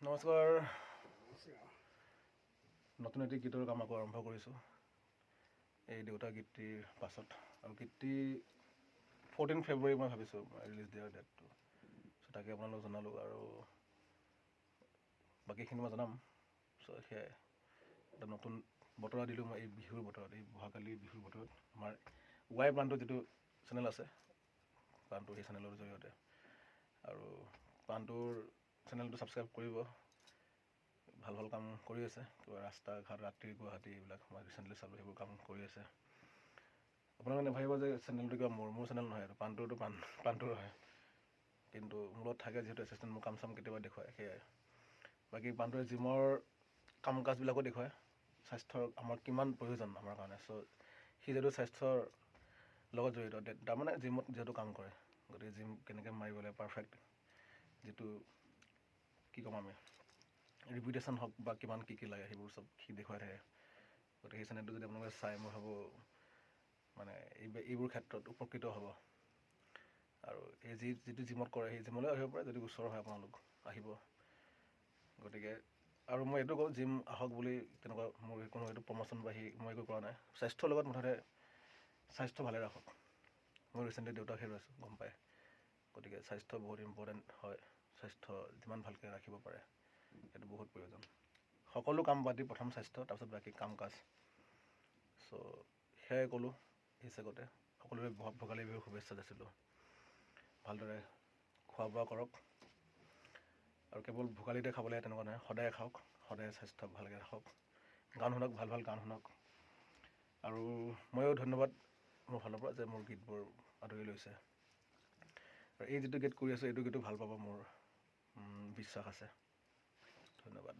নমস্কাৰ। নতুন এটি গীতৰ কাম আকৌ আৰম্ভ কৰিছোঁ এই দেউতা গীতটিৰ পাছত। আৰু গীতটি 14 ফেব্ৰুৱাৰী মই ভাবিছোঁ ৰিলিজ দিয়াৰ ডেটটো। চ' তাকে আপোনালোকক জনালোঁ আৰু বাকীখিনি মই জনাম। চ' সেয়াই এটা নতুন বতৰা দিলোঁ মই এই বিহুৰ বতৰত, এই বহাকালি বিহুৰ বতৰত। আমাৰ ৱাই প্ৰাণটো যিটো চেনেল আছে, প্ৰাণটো সেই চেনেলৰ জৰিয়তে। আৰু প্ৰাণটোৰ চেনেলটো ছাবস্ক্ৰাইব কৰিব। ভাল ভাল কাম কৰি আছে, কিবা ৰাস্তা ঘাট ৰাতিৰ গুৱাহাটী এইবিলাক মই ৰিচেণ্টলি চালোঁ, সেইবোৰ কাম কৰি আছে। আপোনালোকে নাভাবিব যে চেনেলটো কিবা মোৰ চেনেল নহয়, এইটো প্ৰাণটোৰটো প্ৰাণটোৰ হয়, কিন্তু মোৰ লগত থাকে যিহেতু এছিষ্টেণ্ট, মোৰ কাম চাম কেতিয়াবা দেখুৱায়, সেয়াই। বাকী প্ৰাণটোৱে জিমৰ কাম কাজবিলাকো দেখুৱায়, স্বাস্থ্যৰ আমাৰ কিমান প্ৰয়োজন আমাৰ কাৰণে। চ' সি যিহেতু স্বাস্থ্যৰ লগত জড়িত, তাৰমানে জিমত যিহেতু কাম কৰে, গতিকে জিম কেনেকৈ মাৰিব লাগে পাৰফেক্ট, যিটো কি ক'ম আমি ৰিপিটেশ্যন হওক বা কিমান কি লাগে সেইবোৰ চব সি দেখুৱাই থাকে। গতিকে সেই চেনেলটো যদি আপোনালোকে চাই, মই ভাবোঁ মানে এইবোৰ ক্ষেত্ৰত উপকৃত হ'ব। আৰু এই যিটো জিমত কৰে সেই জিমলৈ আহিব পাৰে, যদি ওচৰ হয় আপোনালোক আহিব। গতিকে আৰু মই এইটো কওঁ, জিম আহক বুলি তেনেকুৱা মোৰ কোনো এইটো প্ৰমোশ্যন বা মই একো কৰা নাই। স্বাস্থ্যৰ লগত মুঠতে স্বাস্থ্য ভালে ৰাখক। মই ৰিচেণ্টলি দেউতাক হেৰুৱাইছোঁ, গম পায়। গতিকে স্বাস্থ্য বহুত ইম্পৰ্টেণ্ট হয়। স্বাস্থ্য যিমান ভালকৈ ৰাখিব পাৰে সেইটো বহুত প্ৰয়োজন। সকলো কাম বাদ দি প্ৰথম স্বাস্থ্য, তাৰপিছত বাকী কাম কাজ। চ' সেয়াই ক'লোঁ এই চেগতে। সকলোৰে ভোগালী বিহুৰ শুভেচ্ছা যাচিলোঁ। ভালদৰে খোৱা বোৱা কৰক, আৰু কেৱল ভোগালীতে খাবলৈ তেনেকুৱা নহয়, সদায় খাওক, সদায় স্বাস্থ্য ভালকৈ ৰাখক, গান শুনক, ভাল ভাল গান শুনক। আৰু ময়ো ধন্যবাদ মোৰ ফালৰ পৰা যে মোৰ গীতবোৰ আদৰি লৈছে। আৰু এই যিটো গীত কৰি আছোঁ, এইটো গীতো ভাল পাব মোৰ বিশ্বাস আছে। ধন্যবাদ।